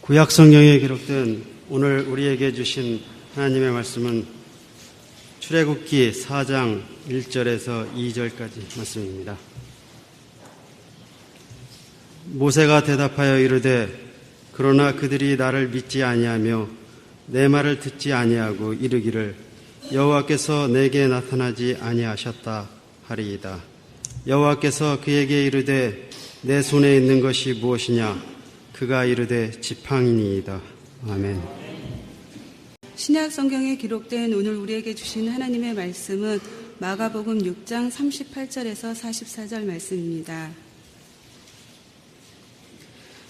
구약 성경에 기록된 오늘 우리에게 주신 하나님의 말씀은 출애굽기 4장 1절에서 2절까지 말씀입니다. 모세가 대답하여 이르되 그러나 그들이 나를 믿지 아니하며 내 말을 듣지 아니하고 이르기를 여호와께서 내게 나타나지 아니하셨다 하리이다. 여호와께서 그에게 이르되 내 손에 있는 것이 무엇이냐? 그가 이르되 지팡이니이다. 아멘. 신약 성경에 기록된 오늘 우리에게 주신 하나님의 말씀은 마가복음 6장 38절에서 44절 말씀입니다.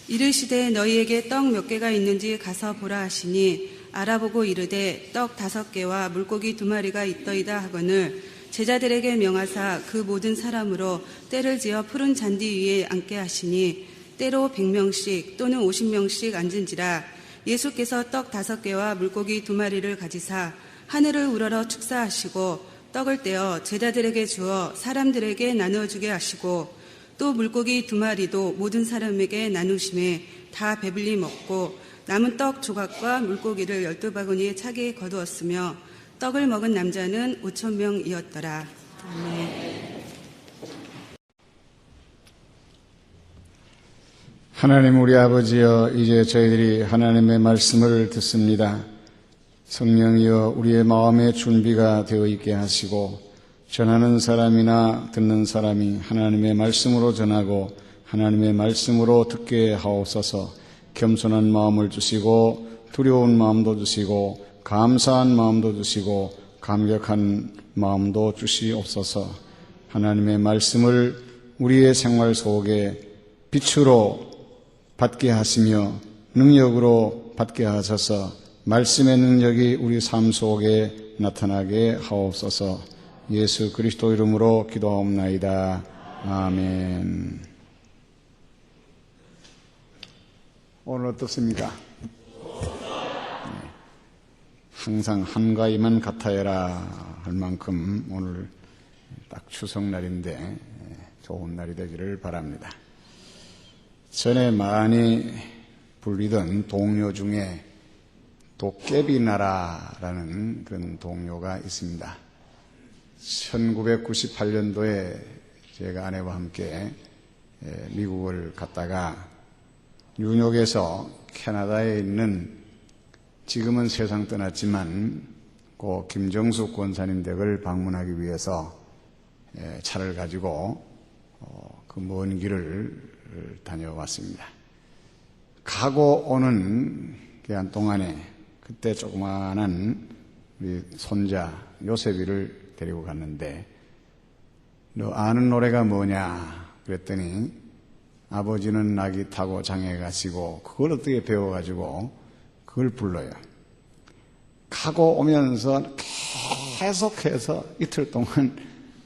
이르시되 너희에게 떡 몇 개가 있는지 가서 보라 하시니 알아보고 이르되 떡 5개와 물고기 2마리가 있더이다 하거늘 제자들에게 명하사 그 모든 사람으로 때를 지어 푸른 잔디 위에 앉게 하시니 때로 100명씩 또는 50명씩 앉은지라. 예수께서 떡 5개와 물고기 2마리를 가지사 하늘을 우러러 축사하시고 떡을 떼어 제자들에게 주어 사람들에게 나누어주게 하시고 또 물고기 2마리도 모든 사람에게 나누심에 다 배불리 먹고 남은 떡 조각과 물고기를 12바구니에 차게 거두었으며 떡을 먹은 남자는 5,000명이었더라. 아멘. 하나님 우리 아버지여, 이제 저희들이 하나님의 말씀을 듣습니다. 성령이여 우리의 마음의 준비가 되어 있게 하시고 전하는 사람이나 듣는 사람이 하나님의 말씀으로 전하고 하나님의 말씀으로 듣게 하옵소서. 겸손한 마음을 주시고 두려운 마음도 주시고 감사한 마음도 주시고 감격한 마음도 주시옵소서. 하나님의 말씀을 우리의 생활 속에 빛으로 받게 하시며 능력으로 받게 하셔서 말씀의 능력이 우리 삶 속에 나타나게 하옵소서. 예수 그리스도 이름으로 기도하옵나이다. 아멘. 오늘 어떻습니까? 항상 한가위만 같아야라 할 만큼 오늘 딱 추석날인데 좋은 날이 되기를 바랍니다. 전에 많이 불리던 동요 중에 도깨비나라라는 그런 동요가 있습니다. 1998년도에 제가 아내와 함께 미국을 갔다가 뉴욕에서 캐나다에 있는, 지금은 세상 떠났지만 고 김정숙 권사님 댁을 방문하기 위해서 차를 가지고 그 먼 길을 다녀왔습니다. 가고 오는 기간 동안에 그때 조그마한 우리 손자 요셉이를 데리고 갔는데, 너 아는 노래가 뭐냐 그랬더니 아버지는 나귀 타고 장에 가시고 그걸 어떻게 배워가지고 그걸 불러요. 가고 오면서 계속해서 이틀 동안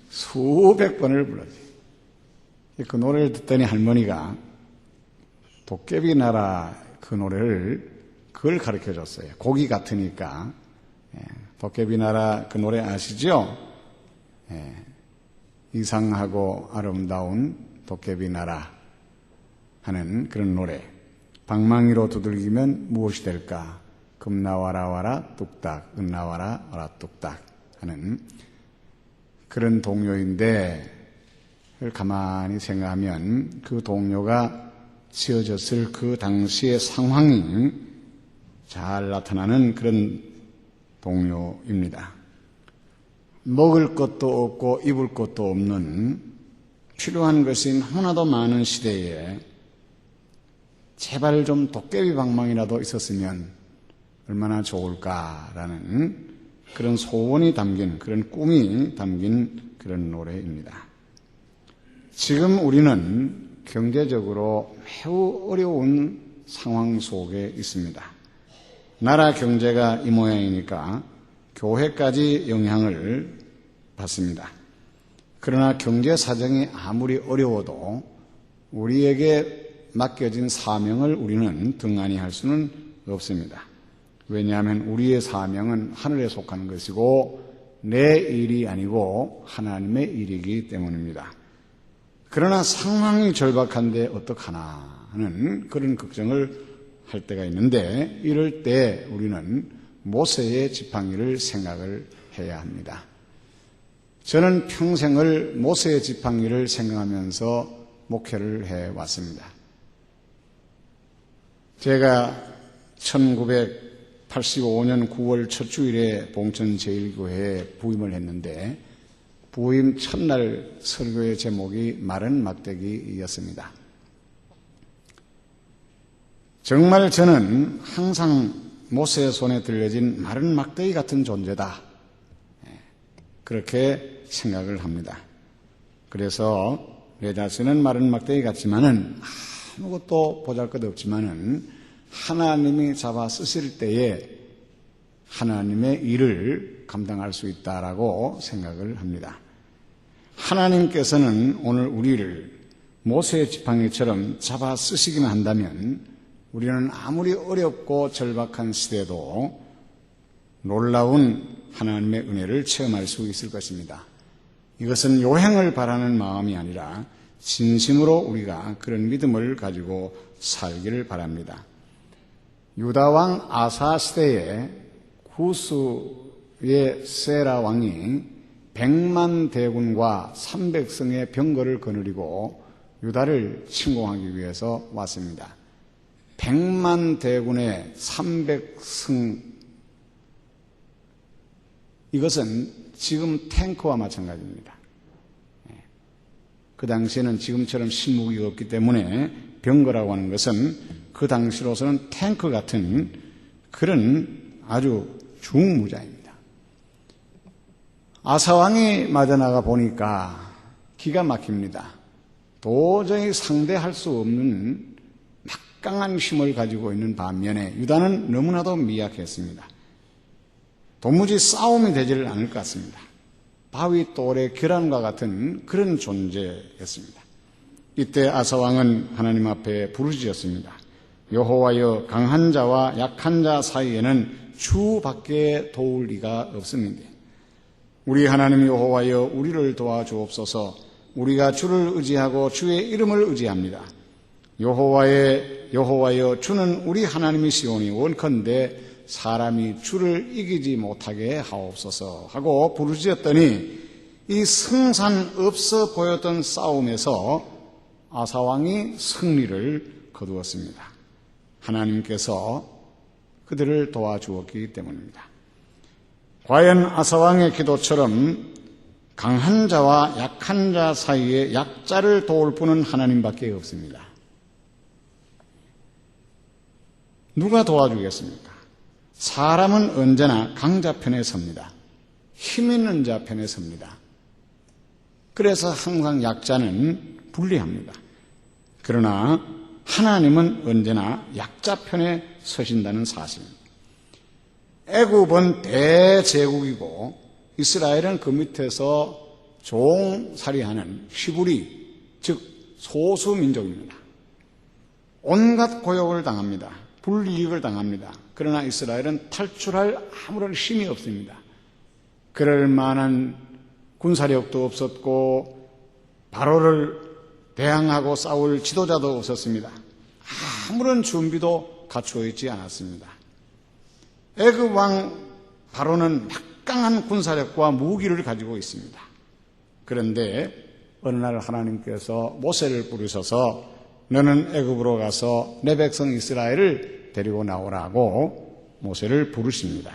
수백 번을 불렀어요. 그 노래를 듣더니 할머니가 도깨비 나라 그 노래를 그걸 가르쳐 줬어요. 곡이 같으니까. 도깨비 나라 그 노래 아시죠? 이상하고 아름다운 도깨비 나라 하는 그런 노래. 방망이로 두들기면 무엇이 될까? 금 나와라 와라 뚝딱, 은 나와라 와라 뚝딱 하는 그런 동요인데, 그걸 가만히 생각하면 그 동요가 지어졌을 그 당시의 상황이 잘 나타나는 그런 동요입니다. 먹을 것도 없고 입을 것도 없는, 필요한 것이 하나도 많은 시대에 제발 좀 도깨비 방망이라도 있었으면 얼마나 좋을까라는 그런 소원이 담긴, 그런 꿈이 담긴 그런 노래입니다. 지금 우리는 경제적으로 매우 어려운 상황 속에 있습니다. 나라 경제가 이 모양이니까 교회까지 영향을 받습니다. 그러나 경제 사정이 아무리 어려워도 우리에게 맡겨진 사명을 우리는 등한히 할 수는 없습니다. 왜냐하면 우리의 사명은 하늘에 속하는 것이고 내 일이 아니고 하나님의 일이기 때문입니다. 그러나 상황이 절박한데 어떡하나 하는 그런 걱정을 할 때가 있는데 이럴 때 우리는 모세의 지팡이를 생각을 해야 합니다. 저는 평생을 모세의 지팡이를 생각하면서 목회를 해왔습니다. 제가 1985년 9월 첫 주일에 봉천 제1교회에 부임을 했는데 부임 첫날 설교의 제목이 마른 막대기였습니다. 정말 저는 항상 모세의 손에 들려진 마른 막대기 같은 존재다. 그렇게 생각을 합니다. 그래서 내 자신은 마른 막대기 같지만은 아무것도 보잘것없지만은 하나님이 잡아 쓰실 때에 하나님의 일을 감당할 수 있다라고 생각을 합니다. 하나님께서는 오늘 우리를 모세의 지팡이처럼 잡아 쓰시기만 한다면 우리는 아무리 어렵고 절박한 시대도 놀라운 하나님의 은혜를 체험할 수 있을 것입니다. 이것은 요행을 바라는 마음이 아니라 진심으로 우리가 그런 믿음을 가지고 살기를 바랍니다. 유다왕 아사 시대에 구스의 세라 왕이 100만 대군과 300성의 병거를 거느리고 유다를 침공하기 위해서 왔습니다. 100만 대군의 300승, 이것은 지금 탱크와 마찬가지입니다. 그 당시에는 지금처럼 신무기가 없기 때문에 병거라고 하는 것은 그 당시로서는 탱크 같은 그런 아주 중무자입니다. 아사왕이 맞아나가 보니까 기가 막힙니다. 도저히 상대할 수 없는 막강한 힘을 가지고 있는 반면에 유다는 너무나도 미약했습니다. 도무지 싸움이 되지를 않을 것 같습니다. 바위 돌의 계란과 같은 그런 존재였습니다. 이때 아사왕은 하나님 앞에 부르짖었습니다. 여호와여, 강한 자와 약한 자 사이에는 주밖에 도울 리가 없습니다. 우리 하나님 여호와여, 우리를 도와주옵소서. 우리가 주를 의지하고 주의 이름을 의지합니다. 여호와여, 주는 우리 하나님이시오니 원컨대 사람이 주를 이기지 못하게 하옵소서 하고 부르짖었더니 이 승산 없어 보였던 싸움에서 아사왕이 승리를 거두었습니다. 하나님께서 그들을 도와주었기 때문입니다. 과연 아사왕의 기도처럼 강한 자와 약한 자 사이에 약자를 도울 분은 하나님밖에 없습니다. 누가 도와주겠습니까? 사람은 언제나 강자 편에 섭니다. 힘 있는 자 편에 섭니다. 그래서 항상 약자는 불리합니다. 그러나 하나님은 언제나 약자 편에 서신다는 사실입니다. 애굽은 대제국이고 이스라엘은 그 밑에서 종살이하는 히브리, 즉 소수민족입니다. 온갖 고욕을 당합니다. 불이익을 당합니다. 그러나 이스라엘은 탈출할 아무런 힘이 없습니다. 그럴 만한 군사력도 없었고 바로를 대항하고 싸울 지도자도 없었습니다. 아무런 준비도 갖추어 있지 않았습니다. 애굽 왕 바로는 막강한 군사력과 무기를 가지고 있습니다. 그런데 어느 날 하나님께서 모세를 부르셔서 너는 애굽으로 가서 내 백성 이스라엘을 데리고 나오라고 모세를 부르십니다.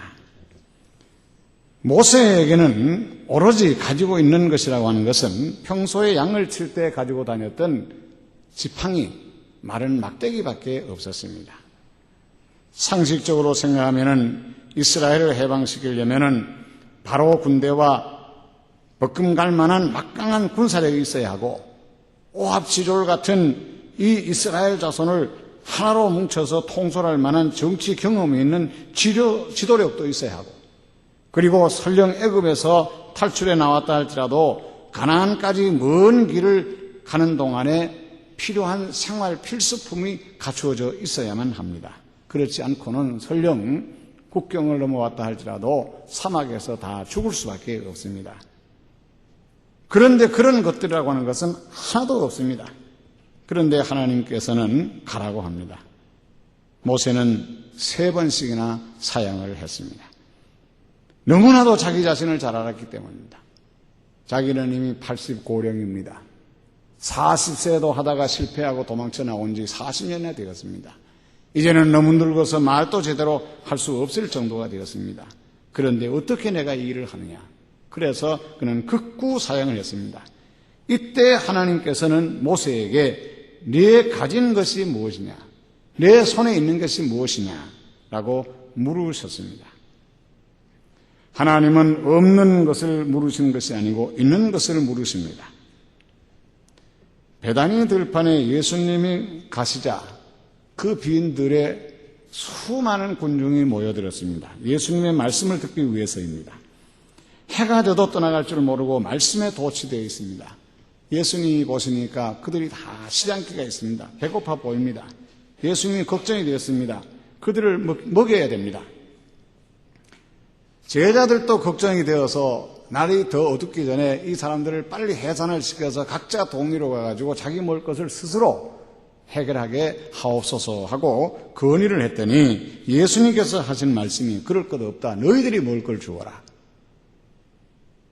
모세에게는 오로지 가지고 있는 것이라고 하는 것은 평소에 양을 칠 때 가지고 다녔던 지팡이, 마른 막대기밖에 없었습니다. 상식적으로 생각하면은 이스라엘을 해방시키려면은 바로 군대와 버금갈 만한 막강한 군사력이 있어야 하고 오합지졸 같은 이 이스라엘 자손을 하나로 뭉쳐서 통솔할 만한 정치 경험이 있는 지도력도 있어야 하고 그리고 설령 애굽에서 탈출해 나왔다 할지라도 가나안까지 먼 길을 가는 동안에 필요한 생활 필수품이 갖추어져 있어야만 합니다. 그렇지 않고는 설령 국경을 넘어왔다 할지라도 사막에서 다 죽을 수밖에 없습니다. 그런데 그런 것들이라고 하는 것은 하나도 없습니다. 그런데 하나님께서는 가라고 합니다. 모세는 3번씩이나 사양을 했습니다. 너무나도 자기 자신을 잘 알았기 때문입니다. 자기는 이미 80고령입니다. 40세도 하다가 실패하고 도망쳐 나온 지 40년이나 되었습니다. 이제는 너무 늙어서 말도 제대로 할 수 없을 정도가 되었습니다. 그런데 어떻게 내가 이 일을 하느냐? 그래서 그는 극구 사양을 했습니다. 이때 하나님께서는 모세에게 네 가진 것이 무엇이냐? 내 손에 있는 것이 무엇이냐? 라고 물으셨습니다. 하나님은 없는 것을 물으시는 것이 아니고 있는 것을 물으십니다. 베다니 들판에 예수님이 가시자 그 빈들에 수많은 군중이 모여들었습니다. 예수님의 말씀을 듣기 위해서입니다. 해가 져도 떠나갈 줄 모르고 말씀에 도취되어 있습니다. 예수님이 보시니까 그들이 다 시장기가 있습니다. 배고파 보입니다. 예수님이 걱정이 되었습니다. 그들을 먹여야 됩니다. 제자들도 걱정이 되어서 날이 더 어둡기 전에 이 사람들을 빨리 해산을 시켜서 각자 동리로 가가지고 자기 먹을 것을 스스로 해결하게 하옵소서 하고 건의를 했더니 예수님께서 하신 말씀이 그럴 것 없다. 너희들이 먹을 걸 주어라.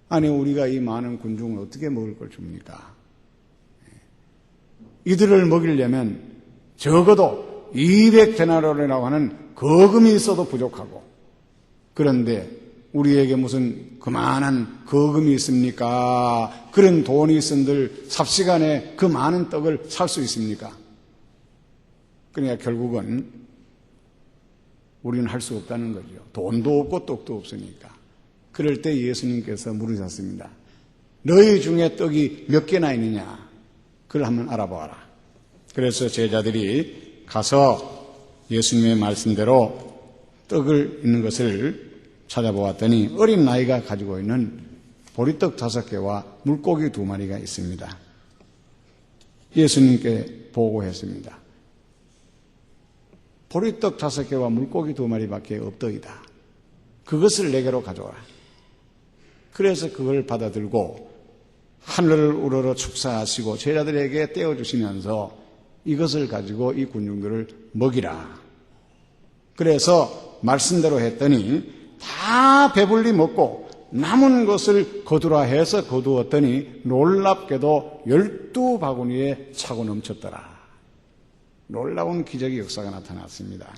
아니 우리가 이 많은 군중을 어떻게 먹을 걸 줍니까? 이들을 먹이려면 적어도 200데나리온이라고 하는 거금이 있어도 부족하고 그런데 우리에게 무슨 그만한 거금이 있습니까? 그런 돈이 있은들 삽시간에 그 많은 떡을 살 수 있습니까? 그러니까 결국은 우리는 할 수 없다는 거죠. 돈도 없고 떡도 없으니까. 그럴 때 예수님께서 물으셨습니다. 너희 중에 떡이 몇 개나 있느냐? 그걸 한번 알아보아라. 그래서 제자들이 가서 예수님의 말씀대로 떡을 있는 것을 찾아보았더니 어린 나이가 가지고 있는 보리떡 5개와 물고기 2마리가 있습니다. 예수님께 보고했습니다. 보리떡 5개와 물고기 2마리밖에 없더이다. 그것을 내게로 가져오라. 그래서 그걸 받아들고 하늘을 우러러 축사하시고 제자들에게 떼어주시면서 이것을 가지고 이 군중들을 먹이라. 그래서 말씀대로 했더니 다 배불리 먹고 남은 것을 거두라 해서 거두었더니 놀랍게도 12바구니에 차고 넘쳤더라. 놀라운 기적의 역사가 나타났습니다.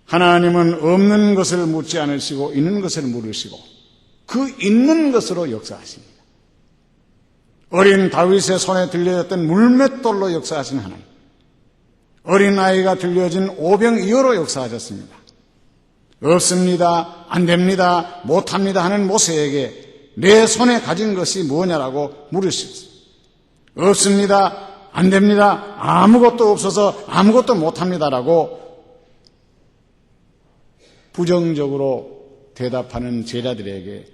하나님은 없는 것을 묻지 않으시고 있는 것을 물으시고 그 있는 것으로 역사하십니다. 어린 다윗의 손에 들려졌던 물맷돌로 역사하신 하나님, 어린아이가 들려진 오병이어로 역사하셨습니다. 없습니다, 안 됩니다, 못합니다 하는 모세에게 내 손에 가진 것이 뭐냐라고 물으셨습니다. 없습니다, 안 됩니다, 아무것도 없어서 아무것도 못합니다라고 부정적으로 대답하는 제자들에게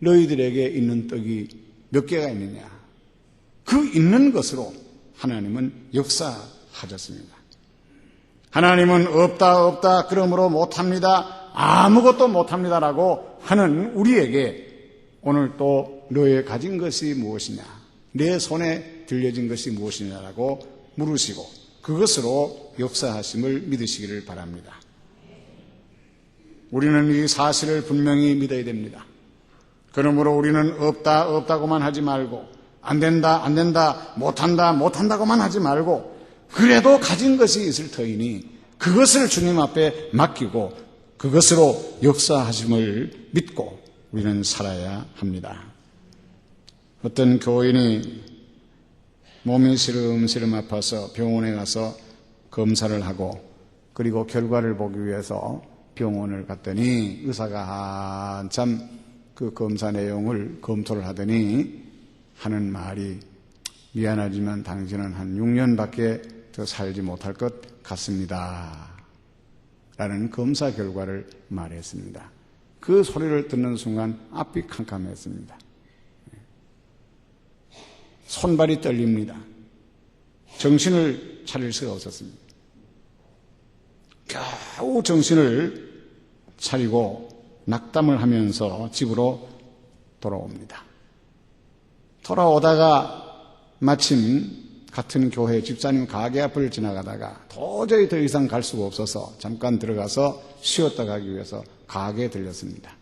너희들에게 있는 떡이 몇 개가 있느냐? 그 있는 것으로 하나님은 역사하셨습니다. 하나님은 없다 그러므로 못합니다, 아무것도 못합니다라고 하는 우리에게 오늘 또 너의 가진 것이 무엇이냐, 내 손에 들려진 것이 무엇이냐라고 물으시고 그것으로 역사하심을 믿으시기를 바랍니다. 우리는 이 사실을 분명히 믿어야 됩니다. 그러므로 우리는 없다고만 하지 말고 안 된다, 못한다고만 하지 말고 그래도 가진 것이 있을 터이니 그것을 주님 앞에 맡기고 그것으로 역사하심을 믿고 우리는 살아야 합니다. 어떤 교인이 몸이 시름시름 아파서 병원에 가서 검사를 하고 그리고 결과를 보기 위해서 병원을 갔더니 의사가 한참 그 검사 내용을 검토를 하더니 하는 말이 미안하지만 당신은 한 6년밖에 더 살지 못할 것 같습니다. 라는 검사 결과를 말했습니다. 그 소리를 듣는 순간 앞이 캄캄했습니다. 손발이 떨립니다. 정신을 차릴 수가 없었습니다. 겨우 정신을 차리고 낙담을 하면서 집으로 돌아옵니다. 돌아오다가 마침 같은 교회 집사님 가게 앞을 지나가다가 도저히 더 이상 갈 수가 없어서 잠깐 들어가서 쉬었다 가기 위해서 가게에 들렸습니다.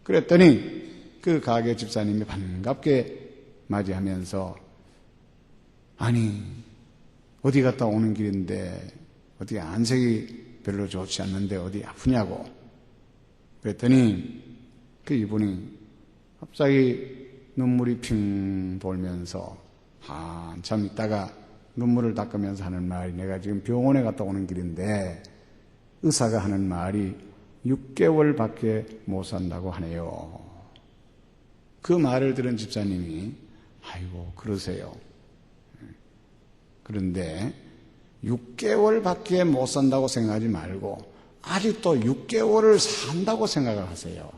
그랬더니 그 가게 집사님이 반갑게 맞이하면서 아니 어디 갔다 오는 길인데 어디 안색이 별로 좋지 않는데 어디 아프냐고 그랬더니 그 이분이 갑자기 눈물이 핑 돌면서 한참 있다가 눈물을 닦으면서 하는 말이 내가 지금 병원에 갔다 오는 길인데 의사가 하는 말이 6개월밖에 못 산다고 하네요. 그 말을 들은 집사님이 아이고 그러세요. 그런데 6개월밖에 못 산다고 생각하지 말고 아직도 6개월을 산다고 생각을 하세요.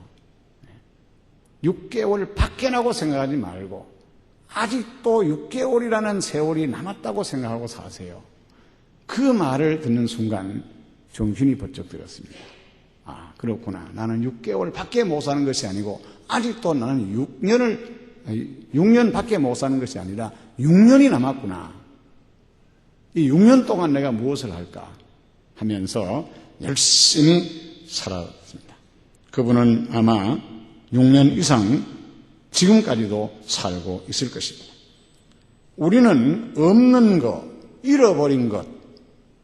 6개월 밖에라고 생각하지 말고 아직도 6개월이라는 세월이 남았다고 생각하고 사세요. 그 말을 듣는 순간 정신이 번쩍 들었습니다. 아 그렇구나. 나는 6개월 밖에 못 사는 것이 아니고 아직도 나는 6년 밖에 못 사는 것이 아니라 6년이 남았구나. 이 6년 동안 내가 무엇을 할까 하면서 열심히 살았습니다. 그분은 아마 6년 이상 지금까지도 살고 있을 것입니다. 우리는 없는 것, 잃어버린 것,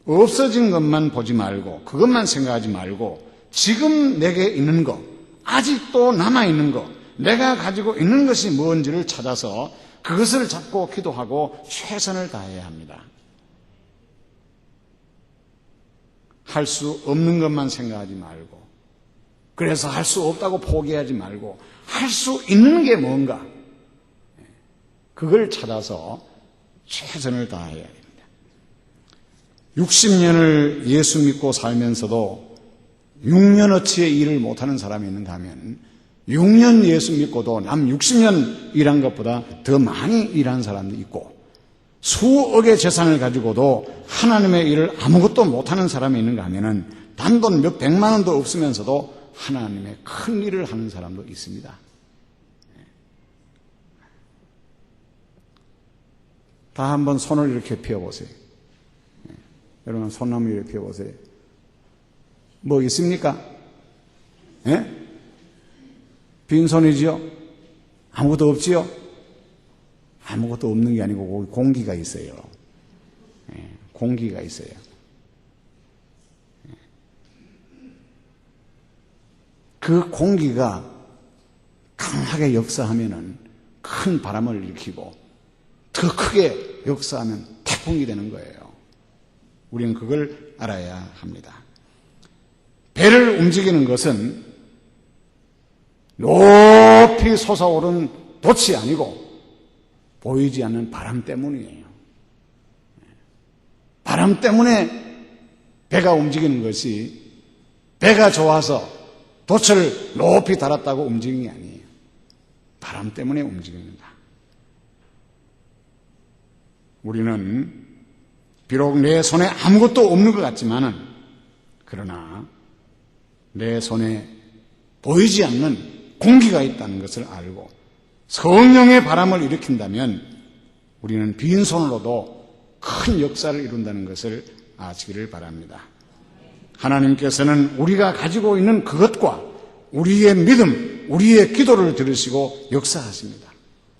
없어진 것만 보지 말고 그것만 생각하지 말고 지금 내게 있는 것, 아직도 남아있는 것, 내가 가지고 있는 것이 뭔지를 찾아서 그것을 잡고 기도하고 최선을 다해야 합니다. 할 수 없는 것만 생각하지 말고 그래서 할 수 없다고 포기하지 말고 할 수 있는 게 뭔가 그걸 찾아서 최선을 다해야 합니다. 60년을 예수 믿고 살면서도 6년어치의 일을 못하는 사람이 있는가 하면 6년 예수 믿고도 남 60년 일한 것보다 더 많이 일한 사람도 있고 수억의 재산을 가지고도 하나님의 일을 아무것도 못하는 사람이 있는가 하면은 단돈 몇 백만 원도 없으면서도 하나님의 큰 일을 하는 사람도 있습니다. 다 한번 손을 이렇게 펴보세요. 여러분 손 한번 이렇게 펴보세요. 뭐 있습니까? 예? 빈손이지요? 아무것도 없지요? 아무것도 없는 게 아니고 거기 공기가 있어요. 예, 공기가 있어요. 그 공기가 강하게 역사하면은 큰 바람을 일으키고 더 크게 역사하면 태풍이 되는 거예요. 우리는 그걸 알아야 합니다. 배를 움직이는 것은 높이 솟아오른 돛이 아니고 보이지 않는 바람 때문이에요. 바람 때문에 배가 움직이는 것이 배가 좋아서 돛을 높이 달았다고 움직이는 게 아니에요. 바람 때문에 움직입니다. 우리는 비록 내 손에 아무것도 없는 것 같지만은 그러나 내 손에 보이지 않는 공기가 있다는 것을 알고 성령의 바람을 일으킨다면 우리는 빈손으로도 큰 역사를 이룬다는 것을 아시기를 바랍니다. 하나님께서는 우리가 가지고 있는 그것과 우리의 믿음, 우리의 기도를 들으시고 역사하십니다.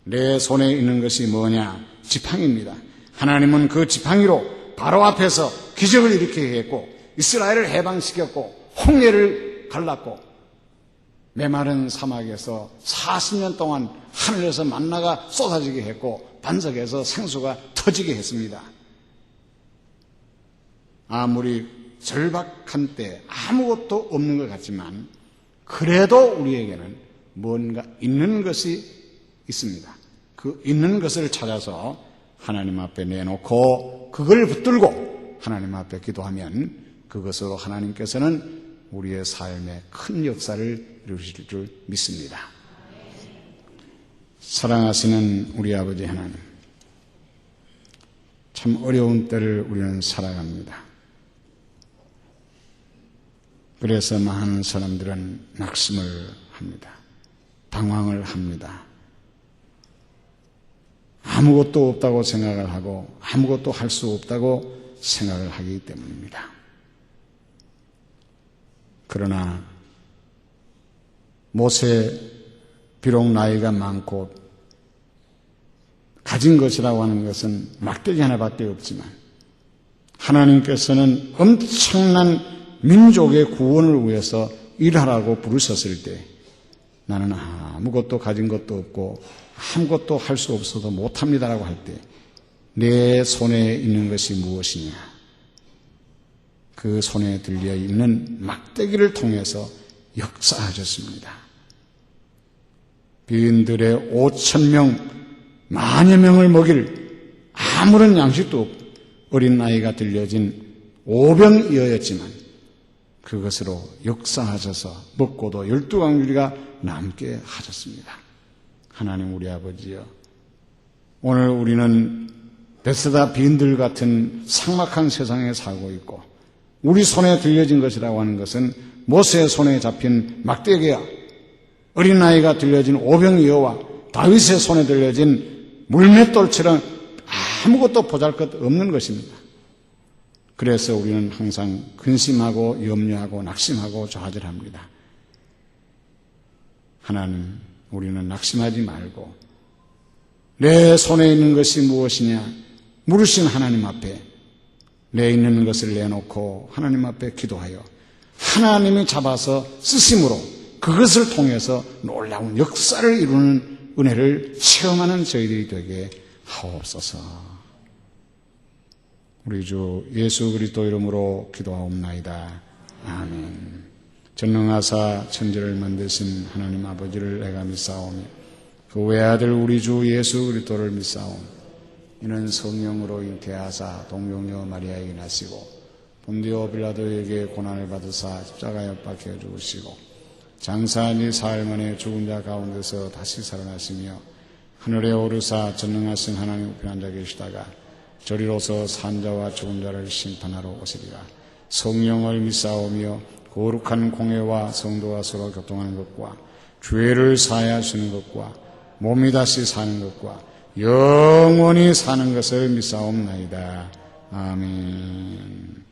내 손에 있는 것이 뭐냐? 지팡이입니다. 하나님은 그 지팡이로 바로 앞에서 기적을 일으키게 했고 이스라엘을 해방시켰고 홍해를 갈랐고 메마른 사막에서 40년 동안 하늘에서 만나가 쏟아지게 했고 반석에서 생수가 터지게 했습니다. 아무리 절박한 때 아무것도 없는 것 같지만 그래도 우리에게는 뭔가 있는 것이 있습니다. 그 있는 것을 찾아서 하나님 앞에 내놓고 그걸 붙들고 하나님 앞에 기도하면 그것으로 하나님께서는 우리의 삶에 큰 역사를 이루실 줄 믿습니다. 사랑하시는 우리 아버지 하나님, 참 어려운 때를 우리는 살아갑니다. 그래서 많은 사람들은 낙심을 합니다. 방황을 합니다. 아무것도 없다고 생각을 하고 아무것도 할 수 없다고 생각을 하기 때문입니다. 그러나 모세 비록 나이가 많고 가진 것이라고 하는 것은 막대기 하나밖에 없지만 하나님께서는 엄청난 민족의 구원을 위해서 일하라고 부르셨을 때 나는 아무것도 가진 것도 없고 아무것도 할 수 없어도 못합니다라고 할 때 내 손에 있는 것이 무엇이냐? 그 손에 들려 있는 막대기를 통해서 역사하셨습니다. 비인들의 5,000명, 만여 명을 먹일 아무런 양식도 없고 어린 아이가 들려진 오병이어였지만 그것으로 역사하셔서 먹고도 12강줄기가 남게 하셨습니다. 하나님 우리 아버지여, 오늘 우리는 베세다 비인들 같은 삭막한 세상에 살고 있고 우리 손에 들려진 것이라고 하는 것은 모세의 손에 잡힌 막대기와 어린아이가 들려진 오병이어와 다윗의 손에 들려진 물맷돌처럼 아무것도 보잘것없는 것입니다. 그래서 우리는 항상 근심하고 염려하고 낙심하고 좌절합니다. 하나님, 우리는 낙심하지 말고 내 손에 있는 것이 무엇이냐 물으신 하나님 앞에 내 있는 것을 내놓고 하나님 앞에 기도하여 하나님이 잡아서 쓰심으로 그것을 통해서 놀라운 역사를 이루는 은혜를 체험하는 저희들이 되게 하옵소서. 우리 주 예수 그리스도 이름으로 기도하옵나이다. 아멘. 전능하사 천지를 만드신 하나님 아버지를 내가 믿사오며 그 외아들 우리 주 예수 그리스도를 믿사오며 이는 성령으로 잉태하사 동정녀 마리아에게 나시고 본디오 빌라도에게 고난을 받으사 십자가에 못 박혀 죽으시고 장사한 지 사흘 만에 죽은 자 가운데서 다시 살아나시며 하늘에 오르사 전능하신 하나님 우편 앉아 계시다가 저리로서 산 자와 죽은 자를 심판하러 오시리라. 성령을 믿사오며 거룩한 공회와 성도와 서로 교통하는 것과 죄를 사하여주는 것과 몸이 다시 사는 것과 영원히 사는 것을 믿사옵나이다. 아멘.